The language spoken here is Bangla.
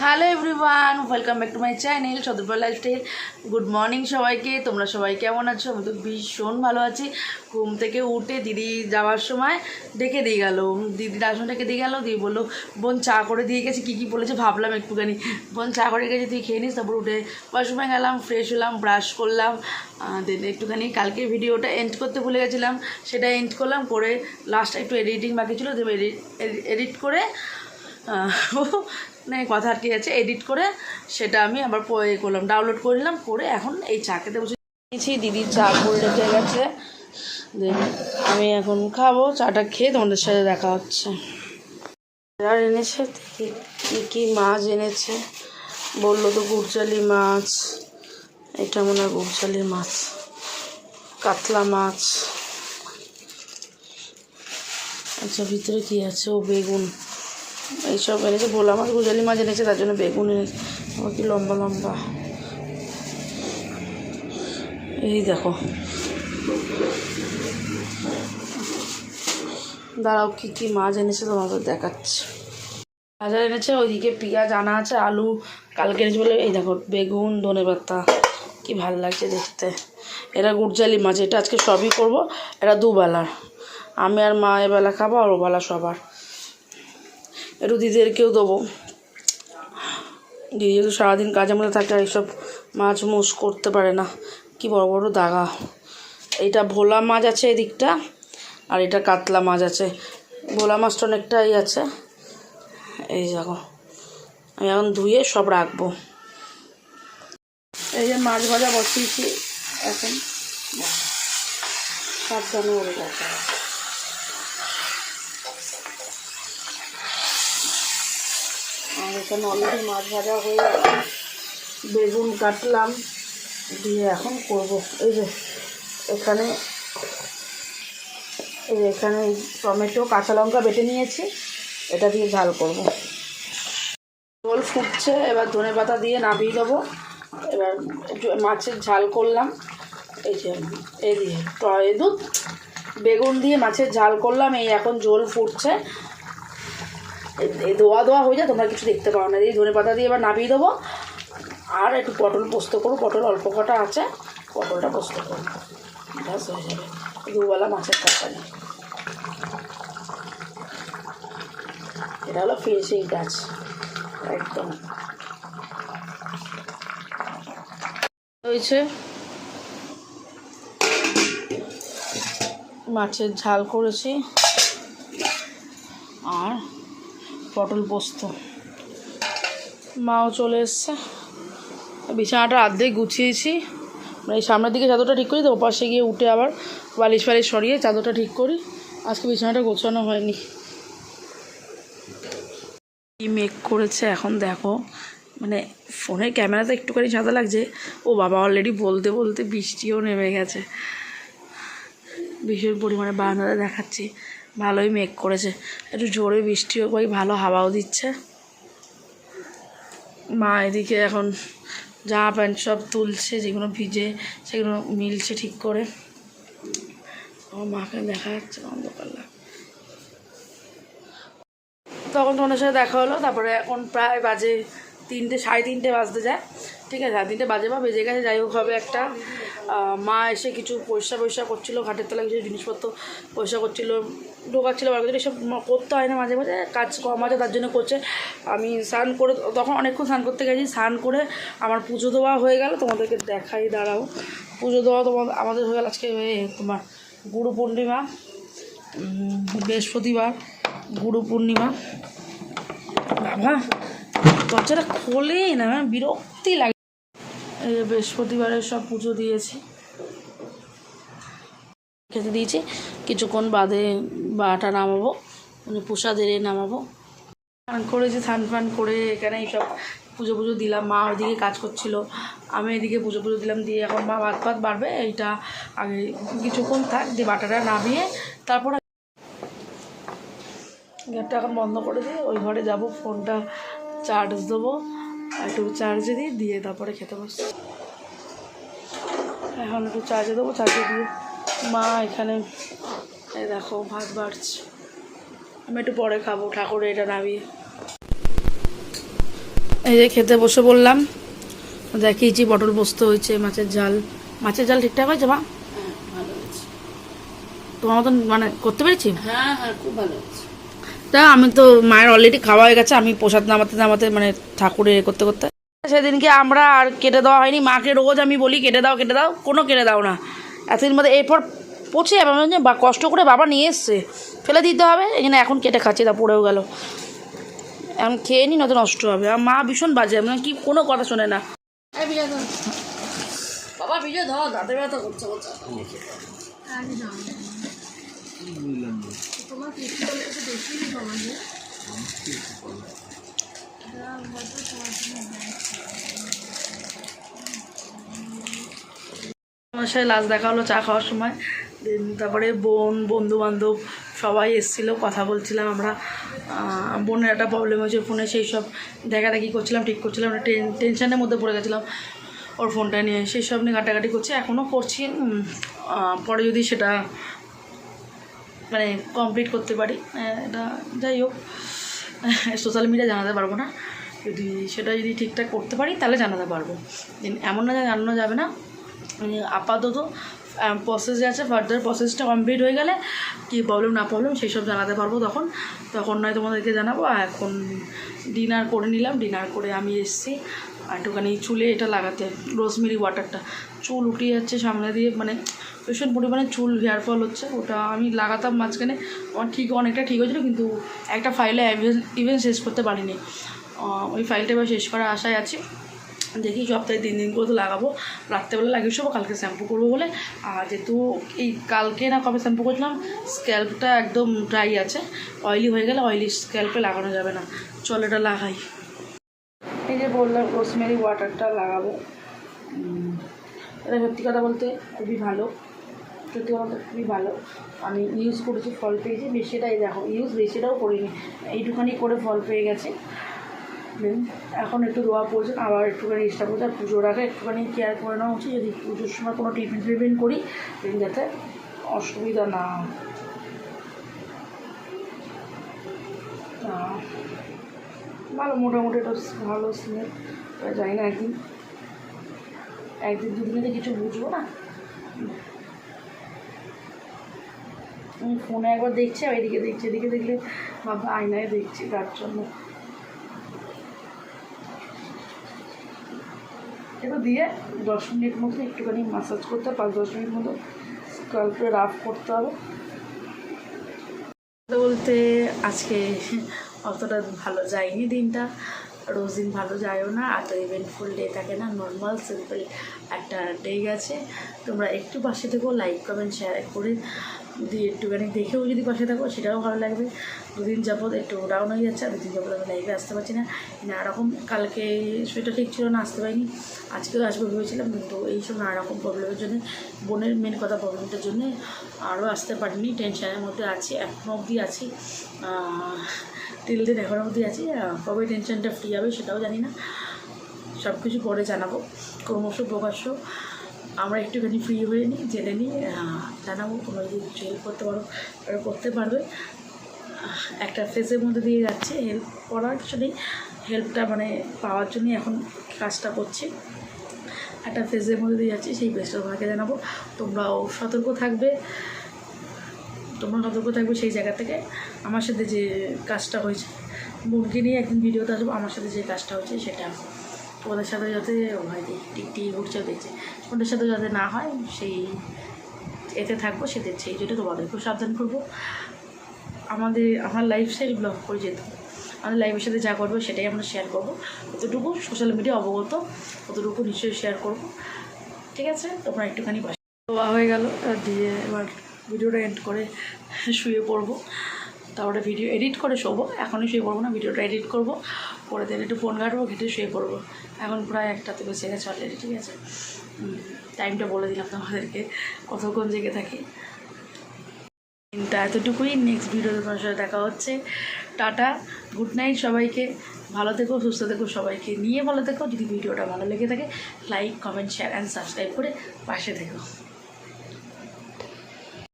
Hello everyone, welcome back to my channel Sadarpur lifestyle. Good morning সবাইকে। তোমরা সবাই কেমন আছো? আমি তো ভীষণ ভালো আছি। ঘুম থেকে উঠে দিদি যাওয়ার সময় ডেকে দিয়ে গেল, দিদির আসন ডেকে দিয়ে গেল, দিয়ে বললো বোন চা করে দিয়ে গেছি। কী কী বলেছে ভাবলাম একটুখানি, বোন চা করে গেছি তুই খেয়ে নিস। তারপর উঠে ওয়াশরুমে গেলাম, ফ্রেশ হলাম, ব্রাশ করলাম, দেন একটুখানি কালকে ভিডিওটা এন্ড করতে ভুলে গেছিলাম, সেটা এন্ড করলাম, করে লাস্টটা একটু এডিটিং বাকি ছিল, এডিট করে মানে কথা আটকে আছে, এডিট করে সেটা আমি আবার করলাম, ডাউনলোড করে নিলাম, করে এখন এই চা খেতে বসে নিয়েছি। দিদি চা করে রেখে গেছে, দেন আমি এখন খাবো। চাটা খেয়ে তোমাদের সাথে দেখা হচ্ছে। আর এনেছে দেখি কী কী মাছ এনেছে, বললো তো গুড়চালি মাছ, এটা মনে হয় গুড়চালি মাছ, কাতলা মাছ। আচ্ছা ভিতরে কী আছে? ও বেগুন, এইসব এনেছে। ভোলা মাছ গুজালি মাছ এনেছে, তার জন্য বেগুন এনেছে। আমার কি লম্বা লম্বা, এই দেখো। দাঁড়াও কী কী মাছ এনেছে তোমাদের দেখাচ্ছে। বাজার এনেছে, ওইদিকে পেঁয়াজ আনা আছে, আলু কালকে এনেছে বলে। এই দেখো বেগুন, ধনেপাতা, কি ভাল লাগছে দেখতে। এরা গুড়জালি মাছ, এটা আজকে সবই করব। এটা দুবেলার, আমি আর মা এবেলা খাবো, আর ওবেলা সবার। একটু দিদিদেরকেও দেবো। দিদি যেহেতু সারাদিন কাজের মধ্যে থাকে, এইসব মাছ মুছ করতে পারে না। কি বড় বড় দাগা। এইটা ভোলা মাছ আছে এদিকটা, আর এটা কাতলা মাছ আছে। ভোলা মাছটা অনেকটাই আছে, এই দেখো। আমি এখন ধুয়ে সব রাখবো। এই যে মাছ ভাজা বসিয়েছি এখন, সাবধানে ওরে গেছে। আর এখানে অলরেডি মাছ ভাজা হয়ে গেছে, বেগুন কাটলাম, দিয়ে এখন করব। এই যে এখানে এখানে টমেটো কাঁচা লঙ্কা বেটে নিয়েছি, এটা দিয়ে ঝাল করব। ঝোল ফুটছে, এবার ধনেপাতা দিয়ে নামিয়ে দেবো। এবার মাছের ঝাল করলাম, এই যে এই দিয়ে দুধ বেগুন দিয়ে মাছের ঝাল করলাম। এই এখন ঝোল ফুটছে, এই দোয়া দোয়া হয়ে যায়, তোমরা কিছু দেখতে পাও না। এই ধনেপাতা দিয়ে এবার নামিয়ে দেবো। আর একটু পটল পোস্ত করবো, পটল অল্প কটা আছে, পটলটা পোস্ত করবো, ব্যাস হয়ে যাবে দুবেলা মাছের তরকারি। এটা হলো ফিনিশিং টাচ একদম। হয়েছে মাছের ঝাল করেছি আর পটল পোস্ত। মাও চলে এসছে। বিছানাটা অর্ধেক গুছিয়েছি, এই সামনের দিকে চাদরটা ঠিক করি, তো ওপাশে গিয়ে উঠে আবার বালিশ ফালিশ সরিয়ে চাদরটা ঠিক করি। আজকে বিছানাটা গোছানো হয়নি। কি মেক করেছে এখন দেখো, মানে ফোনের ক্যামেরাতে একটুখানি সাদা লাগছে। ও বাবা, অলরেডি বলতে বলতে বৃষ্টিও নেমে গেছে, ভীষণ পরিমাণে বারান্দাতে দেখাচ্ছি। ভালোই মেঘ করেছে, একটু জোরে বৃষ্টিও কই, ভালো হাওয়াও দিচ্ছে। মা এদিকে এখন জামা প্যান্ট সব তুলছে, যেগুলো ভিজে সেগুলো মিলছে ঠিক করে। আমার মাকে দেখা যাচ্ছে অন্ধকার। তখন তোমাদের সাথে দেখা হলো। তারপরে এখন প্রায় বাজে 3টে, 3:30 বাজতে যায়, ঠিক আছে, 3:30 বাজে বা বেজে গেছে, যাই হোক হবে একটা। মা এসে কিছু পরিষ্কার করছিলো, ঘাটের তলায় কিছু জিনিসপত্র পরিষ্কার করছিলো, ঢোকাচ্ছিলো, বার করছিলো। এসব করতে হয় না, মাঝে মাঝে কাজ কম আছে, তার জন্য করছে। আমি স্নান করে, তখন অনেকক্ষণ স্নান করতে গেছি, স্নান করে আমার পুজো দেওয়া হয়ে গেল। তোমাদেরকে দেখাই, দাঁড়াও। পুজো দেওয়া আমাদের হয়ে গেল আজকে তোমার গুরু পূর্ণিমা, বৃহস্পতিবার গুরু পূর্ণিমা। বাবা দরজাটা খোলে না, বিরক্তি লাগে। এই যে বৃহস্পতিবারের সব পুজো দিয়েছি, খেতে দিয়েছি। কিছুক্ষণ বাদে বাটা নামাবো, মানে প্রসাদের নামাবো। স্নান করেছি, স্নান ফান করে এখানে এইসব পুজো দিলাম। মা ওইদিকে কাজ করছিল, আমি এদিকে পুজো দিলাম, দিয়ে এখন মা ভাত বাড়বে। এইটা আগে কিছুক্ষণ থাক, দিয়ে বাটাটা নামিয়ে তারপর গ্যাসটা এখন বন্ধ করে দিয়ে ওই ঘরে যাব, ফোনটা চার্জ দেবো, একটু চার্জে দিয়ে তারপরে খেতে বসছি। এখন একটু চার্জে দেবো, চার্জে দিয়ে মা এখানে এই দেখো ভাত বাড়ছে, আমি একটু পরে খাবো ঠাকুরে এটা নামিয়ে। এই যে খেতে বসে বললাম, দেখিয়েছি পটল পোস্ত হয়েছে, মাছের ঝাল ঠিকঠাক হয়েছে মা? ভালো হয়েছে। তোমার মতন মানে করতে পেরেছি? হ্যাঁ হ্যাঁ, খুব ভালো হয়েছে। তা আমি তো মায়ের অলরেডি খাওয়া হয়ে গেছে, আমি প্রসাদ নামাতে মানে ঠাকুরে করতে করতে সেদিনকে আমরা আর কেটে দেওয়া হয়নি। মাকে রোজ আমি বলি কেটে দাও কোনো কেটে দাও না। এতদিন মধ্যে এরপর পচে যাবে, বা কষ্ট করে বাবা নিয়ে এসছে, ফেলে দিতে হবে, এই জন্য এখন কেটে খাচ্ছি, তা পড়েও গেল। এখন খেয়ে নি, নয়তো নষ্ট হবে। আর মা ভীষণ বাজে, মানে কি কোনো কথা শোনে না। বাবা বিজয় ধর, দাঁতে ব্যথা করছে। আমার সাথে লাস্ট দেখা হলো চা খাওয়ার সময়। তারপরে বন্ধু বান্ধব সবাই এসেছিলো, কথা বলছিলাম আমরা। বোনের একটা প্রবলেম হয়েছে ফোনে, সেই সব দেখাদেখি করছিলাম, ঠিক করছিলাম। টেনশনের মধ্যে পড়ে গেছিলাম ওর ফোনটা নিয়ে, সেই সব নিয়ে ঘাটাঘাটি করছি, এখনও করছি। পরে যদি সেটা মানে কমপ্লিট করতে পারি, এটা যাই হোক, সোশ্যাল মিডিয়া জানাতে পারবো না। সেটা যদি ঠিকঠাক করতে পারি তাহলে জানাতে পারবো। এমন না জানানো যাবে না। আপাতত প্রসেস আছে, ফার্দার প্রসেসটা কমপ্লিট হয়ে গেলে কী প্রবলেম না প্রবলেম সেই সব জানাতে পারবো। তখন নয় তোমাদেরকে জানাবো। আর এখন ডিনার করে নিলাম, ডিনার করে আমি এসেছি একটুখানি চুলে এটা লাগাতে, রোজমেরি ওয়াটারটা। চুল উঠিয়ে যাচ্ছে সামনে দিয়ে, মানে ভীষণ পরিমাণে চুল হেয়ার ফল হচ্ছে। ওটা আমি লাগাতাম মাঝখানে, আমার অনেকটা ঠিক হয়েছিলো, কিন্তু একটা ফাইলে ইভেন শেষ করতে পারিনি। ওই ফাইলটা এবার শেষ করার আশায় আছি। দেখি সপ্তাহে 3 দিন করে তো লাগাবো, রাত্রেবেলা লাগিয়ে সব, কালকে শ্যাম্পু করবো বলে। আর যেহেতু এই কালকে না কবে শ্যাম্পু করছিলাম, স্ক্যাল্পটা একদম ড্রাই আছে, অয়েলি হয়ে গেলে অয়েলি স্ক্যাল্পে লাগানো যাবে না। চল এটা লাগাই। এই যে বললাম রোজমেরি ওয়াটারটা লাগাবো, এটা সত্যি কথা বলতে খুবই ভালো, খুবই ভালো। আমি ইউজ করেছি, ফল পেয়েছি বেশিটাই, দেখো বেশিটাও করিনি, এইটুখানি করে ফল পেয়ে গেছে। এখন একটু দোয়া প্রয়োজন, আবার একটুখানি চেষ্টা করছি। আর পুজোর আগে একটুখানি কেয়ার করে নেওয়া উচিত, যদি পুজোর সময় কোনো টিফিন করি যাতে অসুবিধা না হয়। ভালো, মোটামুটি এটা ভালো স্মেল। জানি না, একদিন দুদিনে কিছু বুঝবো না। আমি ফোনে একবার দেখছি, আর এদিকে দেখলে ভাববো আয়নায় দেখছি, তার জন্য এটা দিয়ে 10 মিনিট মতো একটুখানি ম্যাসাজ করতে হবে, 5-10 মিনিট মতো স্ক্যাল্পে রাফ করতে হবে। বলতে আজকে অতটা ভালো যায়নি দিনটা, রোজ দিন ভালো যায়ও না, এত ইভেন্টফুল ডে থাকে না, নর্মাল সিম্পল একটা ডে গেছে। তোমরা একটু পাশে থেকো, লাইক কমেন্ট শেয়ার করে দিয়ে একটুখানি দেখেও যদি পাশে থাকো সেটাও ভালো লাগবে। দুদিন যাবত একটু ডাউন হয়ে যাচ্ছে, আর দুদিন যাবত আমি লাইভে আসতে পারছি না। নানারকম, কালকে সেটা ঠিক ছিল না, আসতে পারিনি। আজকেও আসবো ভেবেছিলাম, কিন্তু এইসব নানারকম প্রবলেমের জন্য, বোনের মেন কথা প্রবলেমটার জন্যে আরও আসতে পারিনি। টেনশনের মধ্যে আছি, এখনও অবধি আছি, দিন এখনও অবধি আছি। কবে টেনশনটা ফ্রি হবে সেটাও জানি না, সব কিছু পরে জানাবো। ক্রমশ প্রকাশ্য আমরা একটুখানি ফ্রি হয়ে নিই, জেনে নিই, জানাবো। তোমরা যদি হেল্প করতে পারো করতে পারবে। একটা ফেজের মধ্যে দিয়ে যাচ্ছে, হেল্প করার কিছু নেই, হেল্পটা মানে পাওয়ার জন্যই এখন কাজটা করছি। একটা ফেজের মধ্যে দিয়ে যাচ্ছি, সেই ফেজটা তোমাকে জানাবো। তোমরাও সতর্ক থাকবে সেই জায়গা থেকে। আমার সাথে যে কাজটা হয়েছে, বোনকে নিয়ে একদিন ভিডিওতে আসবো, আমার সাথে যে কাজটা হচ্ছে সেটা ওদের সাথে যাতে হয়, টিকটি উঠছেও দেখছে, ওদের সাথে যাতে না হয় সেই এতে থাকবো, সেদের সেই জন্য তোমাদেরকেও সাবধান করবো। আমার লাইফস্টাইল ব্লগ করে যেত, আমাদের লাইফের সাথে যা করবো সেটাই আমরা শেয়ার করবো। যতটুকু সোশ্যাল মিডিয়া অবগত ততটুকু নিশ্চয়ই শেয়ার করবো, ঠিক আছে? তোমরা একটুখানি হয়ে গেল দিয়ে এবার ভিডিওটা এন্ড করে শুয়ে পড়বো, তারপরে ভিডিও এডিট করে শোবো। এখনই শুয়ে পড়বো না, ভিডিওটা এডিট করবো, করে দিন একটু ফোন ঘাটবো, ঘেটে শুয়ে পড়বো। এখন প্রায় 1টাতে বেঁচে গেছে অলরেডি, ঠিক আছে? টাইমটা বলে দিলাম তোমাদেরকে, কতক্ষণ জেগে থাকি। দিনটা এতটুকুই। নেক্সট ভিডিওতে তোমার সাথে দেখা হচ্ছে। টাটা, গুড নাইট সবাইকে। ভালো থেকো, সুস্থ থেকো, সবাইকে নিয়ে ভালো থেকো। যদি ভিডিওটা ভালো লেগে থাকে like comment share and subscribe করে পাশে থেকো।